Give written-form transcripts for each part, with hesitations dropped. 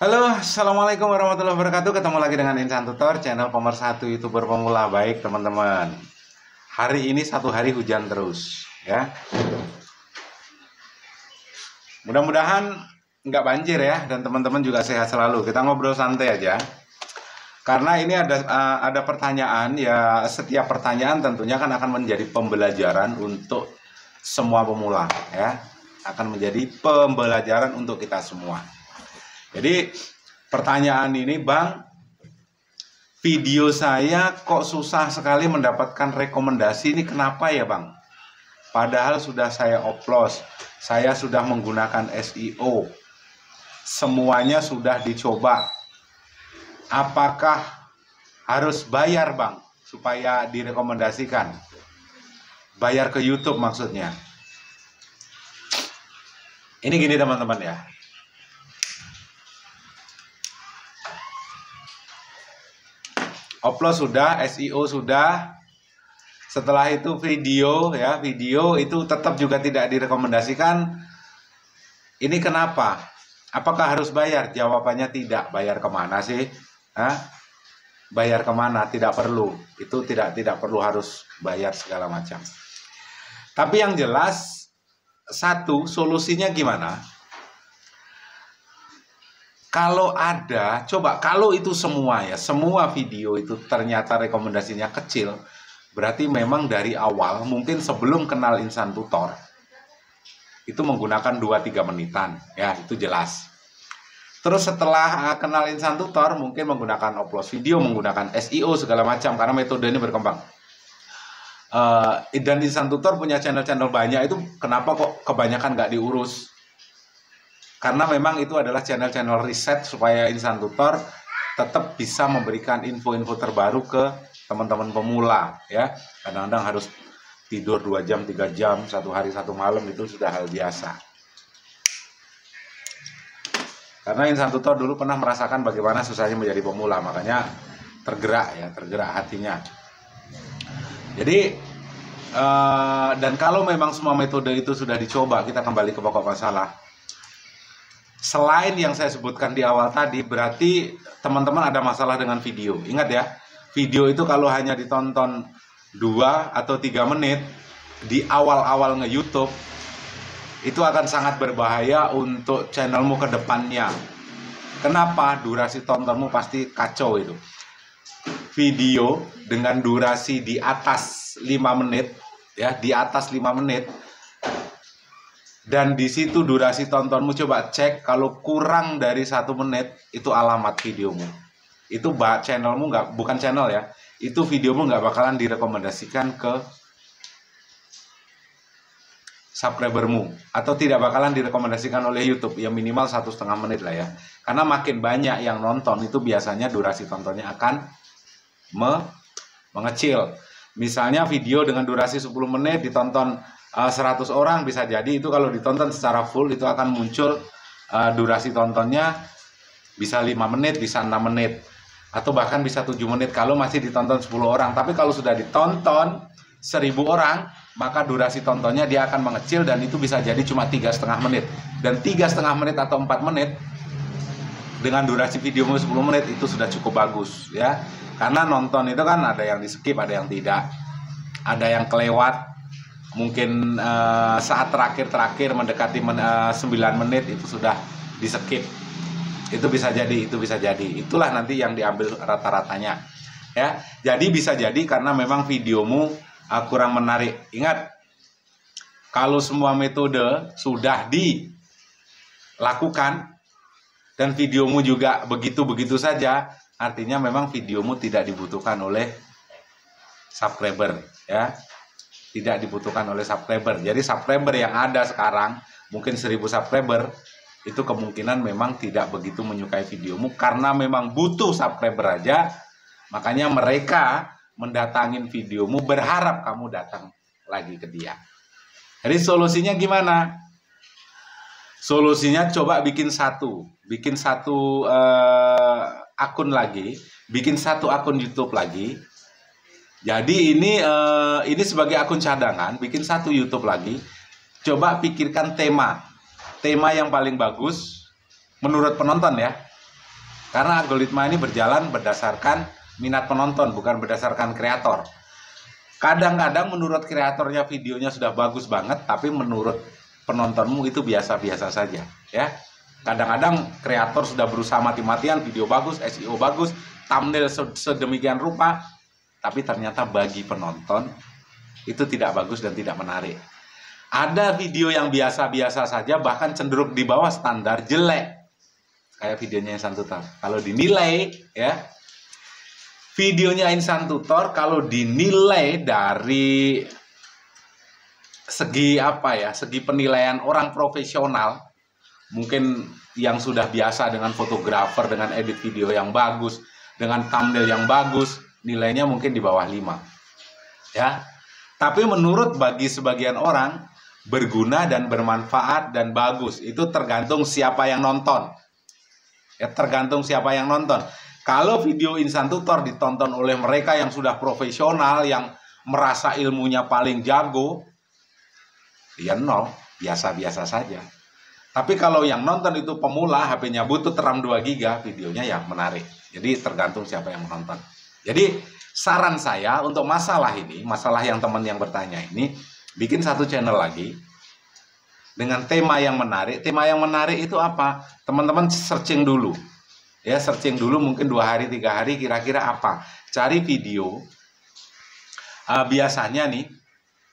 Halo, assalamualaikum warahmatullahi wabarakatuh. Ketemu lagi dengan Insan Tutor, channel pemersatu YouTuber pemula. Baik teman-teman, hari ini satu hari hujan terus ya. Mudah-mudahan nggak banjir ya, dan teman-teman juga sehat selalu. Kita ngobrol santai aja. Karena ini ada pertanyaan ya, setiap pertanyaan tentunya kan akan menjadi pembelajaran untuk semua pemula ya. Akan menjadi pembelajaran untuk kita semua. Jadi pertanyaan ini, Bang, video saya kok susah sekali mendapatkan rekomendasi, ini kenapa ya, Bang? Padahal sudah saya oplos, saya sudah menggunakan SEO, semuanya sudah dicoba. Apakah harus bayar, Bang, supaya direkomendasikan? Bayar ke YouTube maksudnya. Ini gini teman-teman ya. Upload sudah, SEO sudah. Setelah itu video ya, video itu tetap juga tidak direkomendasikan. Ini kenapa? Apakah harus bayar? Jawabannya tidak. Bayar kemana sih? Hah? Bayar kemana? Tidak perlu. Itu tidak perlu harus bayar segala macam. Tapi yang jelas, satu, solusinya gimana? Kalau ada, coba kalau itu semua ya, semua video itu ternyata rekomendasinya kecil, berarti memang dari awal, mungkin sebelum kenal Insan Tutor, itu menggunakan 2-3 menitan, ya itu jelas. Terus setelah kenal Insan Tutor, mungkin menggunakan upload video, menggunakan SEO segala macam, karena metode ini berkembang. Dan Insan Tutor punya channel-channel banyak, itu kenapa kok kebanyakan nggak diurus? Karena memang itu adalah channel-channel riset supaya Insan Tutor tetap bisa memberikan info-info terbaru ke teman-teman pemula ya. Kadang-kadang harus tidur 2 jam, 3 jam, satu hari satu malam, itu sudah hal biasa. Karena Insan Tutor dulu pernah merasakan bagaimana susahnya menjadi pemula, makanya tergerak hatinya. Jadi dan kalau memang semua metode itu sudah dicoba, kita kembali ke pokok masalah. Selain yang saya sebutkan di awal tadi, berarti teman-teman ada masalah dengan video. Ingat ya, video itu kalau hanya ditonton 2 atau 3 menit di awal-awal nge-YouTube, itu akan sangat berbahaya untuk channelmu ke depannya. Kenapa? Durasi tontonmu pasti kacau itu. Video dengan durasi di atas 5 menit, ya, di atas 5 menit, dan di situ durasi tontonmu, coba cek, kalau kurang dari 1 menit itu alamat videomu. Itu channelmu nggak, bukan channel ya, itu videomu nggak bakalan direkomendasikan ke subscribermu, atau tidak bakalan direkomendasikan oleh YouTube, ya minimal 1,5 menit lah ya. Karena makin banyak yang nonton, itu biasanya durasi tontonnya akan mengecil. Misalnya video dengan durasi 10 menit ditonton 100 orang, bisa jadi itu kalau ditonton secara full itu akan muncul durasi tontonnya bisa 5 menit, bisa 6 menit, atau bahkan bisa 7 menit kalau masih ditonton 10 orang. Tapi kalau sudah ditonton 1000 orang, maka durasi tontonnya dia akan mengecil, dan itu bisa jadi cuma 3,5 menit. Dan 3,5 menit atau 4 menit dengan durasi videomu 10 menit itu sudah cukup bagus ya. Karena nonton itu kan ada yang di skip, ada yang tidak, ada yang kelewat. Mungkin saat terakhir mendekati 9 menit itu sudah di skip. Itu bisa jadi. Itulah nanti yang diambil rata-ratanya ya. Jadi bisa jadi karena memang videomu kurang menarik. Ingat, kalau semua metode sudah dilakukan dan videomu juga begitu-begitu saja, artinya memang videomu tidak dibutuhkan oleh subscriber ya. Tidak dibutuhkan oleh subscriber. Jadi subscriber yang ada sekarang, mungkin 1000 subscriber, itu kemungkinan memang tidak begitu menyukai videomu, karena memang butuh subscriber aja. Makanya mereka mendatangin videomu, berharap kamu datang lagi ke dia. Jadi solusinya gimana? Solusinya coba bikin satu akun lagi, bikin 1 akun YouTube lagi. Jadi ini sebagai akun cadangan, bikin 1 YouTube lagi. Coba pikirkan tema yang paling bagus menurut penonton ya. Karena algoritma ini berjalan berdasarkan minat penonton, bukan berdasarkan kreator. Kadang-kadang menurut kreatornya videonya sudah bagus banget, tapi menurut penontonmu itu biasa-biasa saja, ya. Kadang-kadang kreator sudah berusaha mati-matian, video bagus, SEO bagus, thumbnail sedemikian rupa, tapi ternyata bagi penonton itu tidak bagus dan tidak menarik. Ada video yang biasa-biasa saja, bahkan cenderung di bawah standar, jelek. Kayak videonya Insan Tutor. Kalau dinilai, ya, videonya Insan Tutor kalau dinilai dari segi apa ya, segi penilaian orang profesional, mungkin yang sudah biasa dengan fotografer, dengan edit video yang bagus, dengan thumbnail yang bagus, nilainya mungkin di bawah 5. Ya. Tapi menurut bagi sebagian orang, berguna dan bermanfaat dan bagus. Itu tergantung siapa yang nonton. Ya, tergantung siapa yang nonton. Kalau video Insan Tutor ditonton oleh mereka yang sudah profesional, yang merasa ilmunya paling jago, dia 0, biasa-biasa saja. Tapi kalau yang nonton itu pemula, HP-nya butut, RAM 2 GB, videonya ya menarik. Jadi tergantung siapa yang menonton. Jadi saran saya untuk masalah ini, masalah yang teman yang bertanya ini, bikin satu channel lagi dengan tema yang menarik. Tema yang menarik itu apa? Teman-teman searching dulu. Ya, searching dulu mungkin 2 hari, 3 hari, kira-kira apa. Cari video.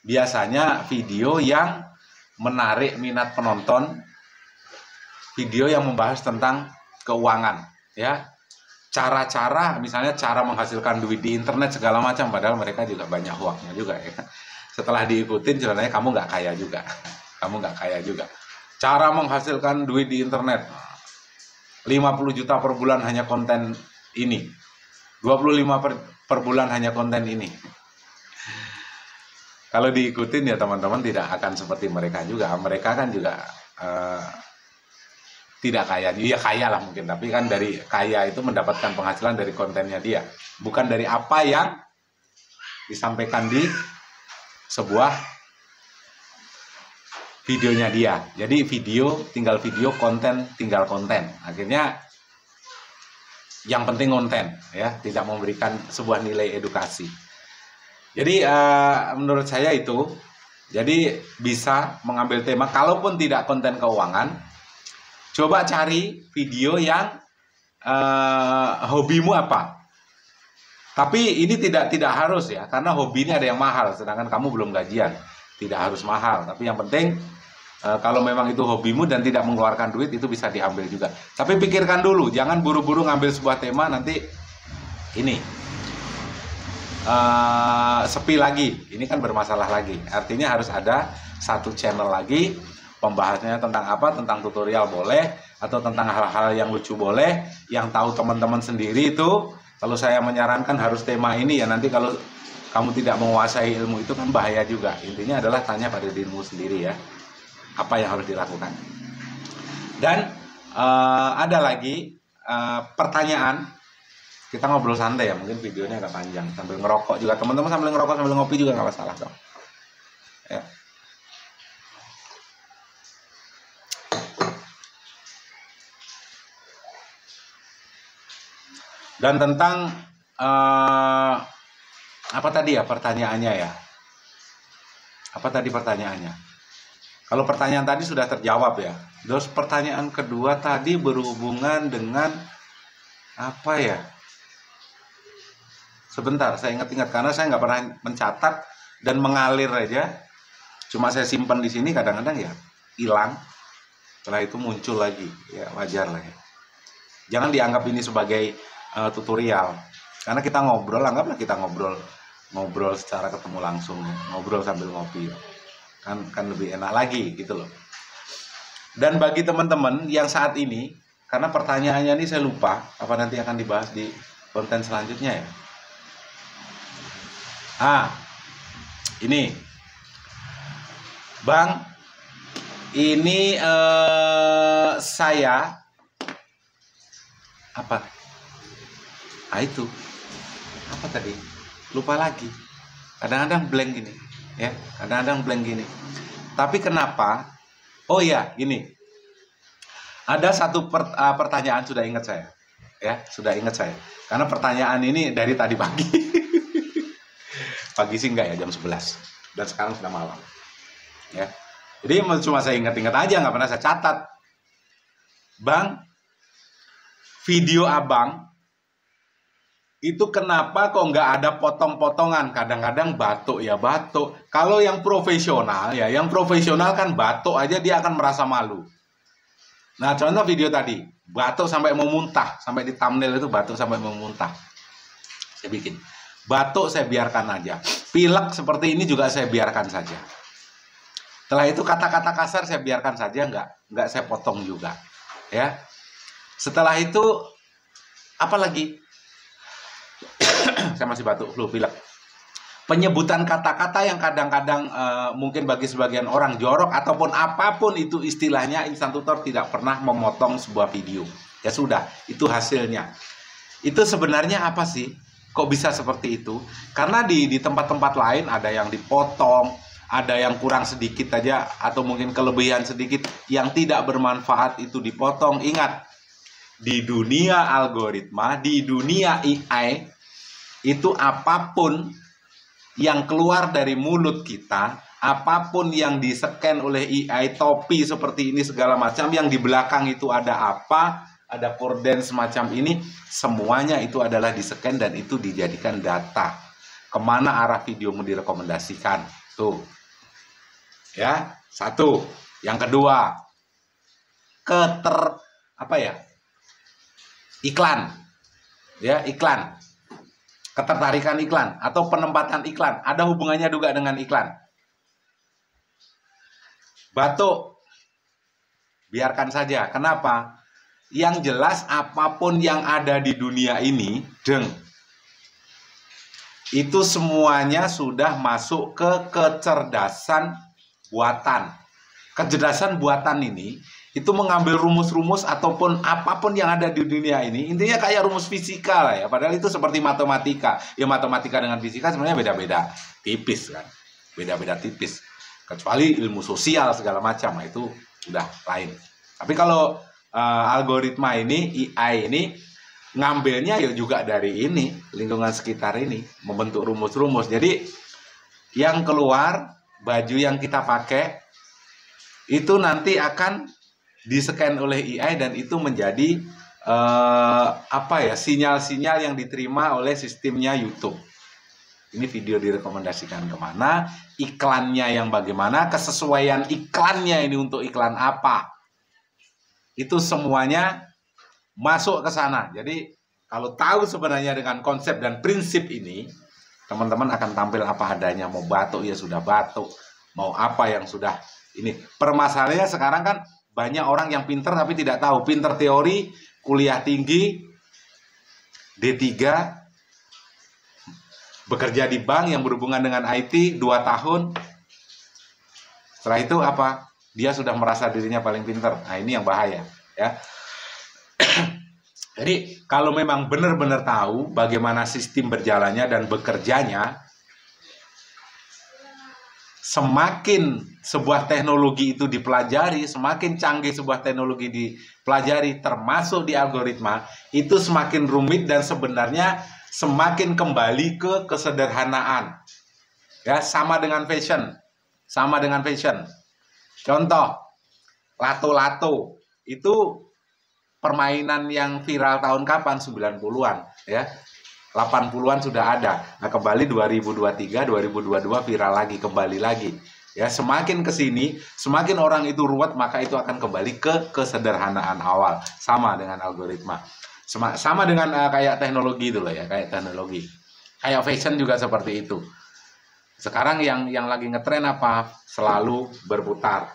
Biasanya video yang menarik minat penonton. Video yang membahas tentang keuangan, ya. Cara-cara, misalnya cara menghasilkan duit di internet segala macam, padahal mereka juga banyak hoaxnya juga, ya. Setelah diikutin ceritanya kamu nggak kaya juga. Kamu nggak kaya juga. Cara menghasilkan duit di internet, 50 juta per bulan hanya konten ini, 25 per bulan hanya konten ini. Kalau diikutin ya teman-teman tidak akan seperti mereka juga. Mereka kan juga tidak kaya, dia kaya lah mungkin, tapi kan dari kaya itu mendapatkan penghasilan dari kontennya dia, bukan dari apa yang disampaikan di sebuah videonya dia. Jadi video, tinggal video, konten, tinggal konten. Akhirnya yang penting konten, ya, tidak memberikan sebuah nilai edukasi. Jadi menurut saya itu, jadi bisa mengambil tema, kalaupun tidak konten keuangan, coba cari video yang hobimu apa. Tapi ini tidak harus ya, karena hobi ini ada yang mahal, sedangkan kamu belum gajian. Tidak harus mahal, tapi yang penting kalau memang itu hobimu dan tidak mengeluarkan duit, itu bisa diambil juga. Tapi pikirkan dulu, jangan buru-buru ngambil sebuah tema nanti ini sepi lagi, ini kan bermasalah lagi. Artinya harus ada satu channel lagi, pembahasannya tentang apa, tentang tutorial boleh, atau tentang hal-hal yang lucu boleh, yang tahu teman-teman sendiri itu. Kalau saya menyarankan harus tema ini ya, nanti kalau kamu tidak menguasai ilmu itu kan bahaya juga. Intinya adalah tanya pada dirimu sendiri ya, apa yang harus dilakukan. Dan ada lagi pertanyaan, kita ngobrol santai ya, mungkin videonya agak panjang, sambil ngerokok juga, teman-teman sambil ngerokok sambil ngopi juga nggak masalah dong. Ya. Dan tentang apa tadi ya pertanyaannya ya? Apa tadi pertanyaannya? Kalau pertanyaan tadi sudah terjawab ya. Terus pertanyaan kedua tadi berhubungan dengan apa ya? Sebentar, saya ingat-ingat karena saya nggak pernah mencatat dan mengalir aja. Cuma saya simpan di sini, kadang-kadang ya hilang. Setelah itu muncul lagi, ya wajar lah ya. Jangan dianggap ini sebagai tutorial, karena kita ngobrol, anggaplah kita ngobrol secara ketemu langsung, ngobrol sambil ngopi, kan lebih enak lagi gitu loh. Dan bagi teman-teman yang saat ini, karena pertanyaannya ini saya lupa apa nanti akan dibahas di konten selanjutnya ya. Ini Bang, ini saya apa? Itu apa tadi? Lupa lagi. Kadang-kadang blank gini, ya. Kadang-kadang blank gini. Tapi kenapa? Oh ya, gini. Ada satu pertanyaan, sudah ingat saya. Ya, sudah ingat saya. Karena pertanyaan ini dari tadi pagi. Pagi sih enggak ya, jam 11. Dan sekarang sudah malam. Ya. Jadi cuma saya ingat-ingat aja, nggak pernah saya catat. Bang, video abang itu kenapa kok nggak ada potong-potongan? Kadang-kadang batuk ya batuk. Kalau yang profesional ya, yang profesional kan batuk aja dia akan merasa malu. Nah, contoh video tadi, batuk sampai mau muntah, sampai di thumbnail itu batuk sampai mau muntah. Saya bikin. Batuk saya biarkan aja. Pilek seperti ini juga saya biarkan saja. Setelah itu kata-kata kasar saya biarkan saja, nggak saya potong juga. Ya. Setelah itu apa lagi? Saya masih batuk, flu, pilek. Penyebutan kata-kata yang kadang-kadang mungkin bagi sebagian orang jorok ataupun apapun itu istilahnya, Instan Tutor tidak pernah memotong sebuah video. Ya sudah, itu hasilnya. Itu sebenarnya apa sih? Kok bisa seperti itu? Karena di tempat-tempat lain ada yang dipotong, ada yang kurang sedikit aja, atau mungkin kelebihan sedikit yang tidak bermanfaat itu dipotong. Ingat, di dunia algoritma, di dunia AI, itu apapun yang keluar dari mulut kita, apapun yang di-scan oleh AI, topi seperti ini segala macam, yang di belakang itu ada apa, ada korden semacam ini, semuanya itu adalah di-scan dan itu dijadikan data. Kemana arah video mau direkomendasikan? Tuh. Ya, satu. Yang kedua, iklan. Ya, iklan. Ketertarikan iklan atau penempatan iklan, ada hubungannya juga dengan iklan. Batuk, biarkan saja. Kenapa? Yang jelas apapun yang ada di dunia ini, itu semuanya sudah masuk ke kecerdasan buatan. Kecerdasan buatan ini itu mengambil rumus-rumus ataupun apapun yang ada di dunia ini, intinya kayak rumus fisika lah ya, padahal itu seperti matematika. Ya matematika dengan fisika sebenarnya beda-beda tipis kan, beda-beda tipis, kecuali ilmu sosial segala macam, nah itu udah lain. Tapi kalau algoritma ini, AI ini ngambilnya ya juga dari ini, lingkungan sekitar ini, membentuk rumus-rumus. Jadi yang keluar, baju yang kita pakai itu nanti akan di-scan oleh AI dan itu menjadi sinyal-sinyal yang diterima oleh sistemnya YouTube. Ini video direkomendasikan kemana, iklannya yang bagaimana, kesesuaian iklannya ini untuk iklan apa, itu semuanya masuk ke sana. Jadi kalau tahu sebenarnya dengan konsep dan prinsip ini, teman-teman akan tampil apa adanya. Mau batuk ya sudah batuk, mau apa yang sudah ini. Permasalahannya sekarang kan banyak orang yang pinter tapi tidak tahu. Pinter teori, kuliah tinggi, D3, bekerja di bank yang berhubungan dengan IT 2 tahun. Setelah itu apa? Dia sudah merasa dirinya paling pinter. Nah ini yang bahaya ya. Jadi kalau memang benar-benar tahu bagaimana sistem berjalannya dan bekerjanya, semakin sebuah teknologi itu dipelajari, semakin canggih sebuah teknologi dipelajari, termasuk di algoritma, itu semakin rumit dan sebenarnya semakin kembali ke kesederhanaan. Ya, sama dengan fashion. Contoh, lato-lato itu permainan yang viral tahun kapan? 90-an, ya. 80-an sudah ada. Nah, kembali 2023, 2022 viral lagi, kembali lagi. Ya, semakin ke sini, semakin orang itu ruwet, maka itu akan kembali ke kesederhanaan awal. Sama dengan algoritma. Sama dengan kayak teknologi itu loh ya, kayak teknologi. Kayak fashion juga seperti itu. Sekarang yang lagi ngetren apa? Selalu berputar.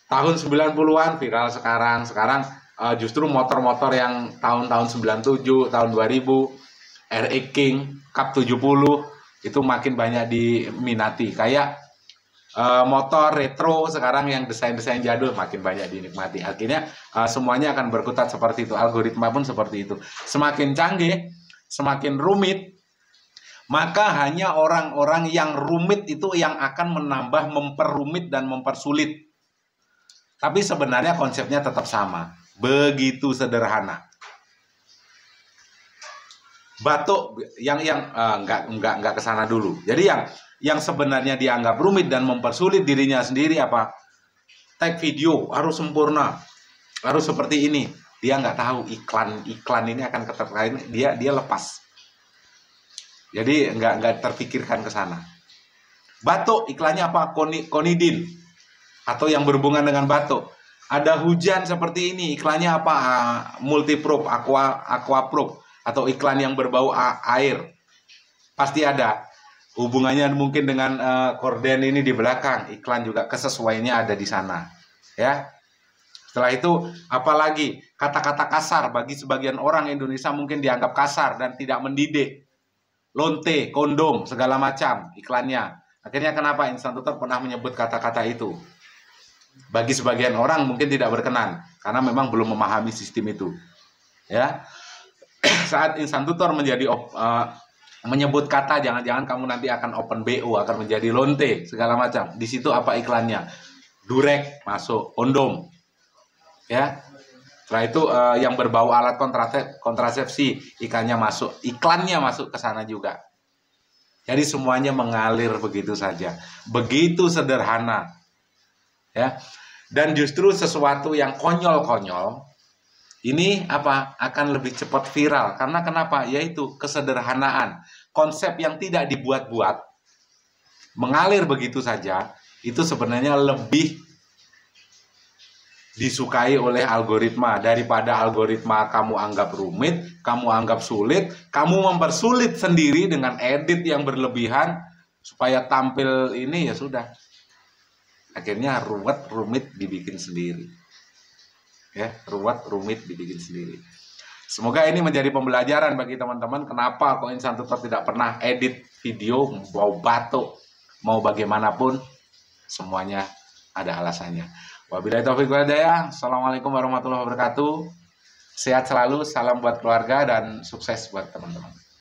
Tahun 90-an viral sekarang justru motor-motor yang tahun-tahun 97, tahun 2000, RX King, Cup 70 itu makin banyak diminati. Kayak motor retro sekarang yang desain-desain jadul makin banyak dinikmati. Akhirnya semuanya akan berkutat seperti itu. Algoritma pun seperti itu. Semakin canggih, semakin rumit, maka hanya orang-orang yang rumit itu yang akan menambah, memperrumit dan mempersulit. Tapi sebenarnya konsepnya tetap sama. Begitu sederhana. batuk nggak ke sana dulu. Jadi yang sebenarnya dianggap rumit dan mempersulit dirinya sendiri apa? Tag video harus sempurna, harus seperti ini. Dia nggak tahu iklan ini akan keterkait, dia lepas. Jadi nggak terpikirkan ke sana. Batuk iklannya apa? Konidin atau yang berhubungan dengan batuk. Ada hujan seperti ini, iklannya apa? Multiprop, Aquaprop atau iklan yang berbau air. Pasti ada hubungannya mungkin dengan korden ini di belakang. Iklan juga kesesuaiannya ada di sana, ya. Setelah itu apalagi kata-kata kasar bagi sebagian orang Indonesia mungkin dianggap kasar dan tidak mendidik. Lonte, kondom, segala macam iklannya. Akhirnya kenapa Instan Tutor pernah menyebut kata-kata itu? Bagi sebagian orang mungkin tidak berkenan karena memang belum memahami sistem itu. Ya. Saat Instan Tutor menyebut kata jangan-jangan kamu nanti akan open BO, akan menjadi lonte segala macam. Di situ apa iklannya? Durek masuk, kondom. Ya. Setelah itu yang berbau alat kontrasepsi iklannya masuk ke sana juga. Jadi semuanya mengalir begitu saja. Begitu sederhana. Ya. Dan justru sesuatu yang konyol-konyol ini akan lebih cepat viral. Karena kenapa? Yaitu kesederhanaan. Konsep yang tidak dibuat-buat mengalir begitu saja itu sebenarnya lebih disukai oleh algoritma daripada algoritma kamu anggap rumit, kamu anggap sulit, kamu mempersulit sendiri dengan edit yang berlebihan supaya tampil ini ya sudah. Akhirnya rumit dibikin sendiri. Ya, rumit dibikin sendiri. Semoga ini menjadi pembelajaran bagi teman-teman kenapa kok Instan Tutor tidak pernah edit video mau batuk, mau bagaimanapun semuanya ada alasannya. Wabillahi taufiq wal hidayah. Assalamualaikum warahmatullahi wabarakatuh. Sehat selalu, salam buat keluarga dan sukses buat teman-teman.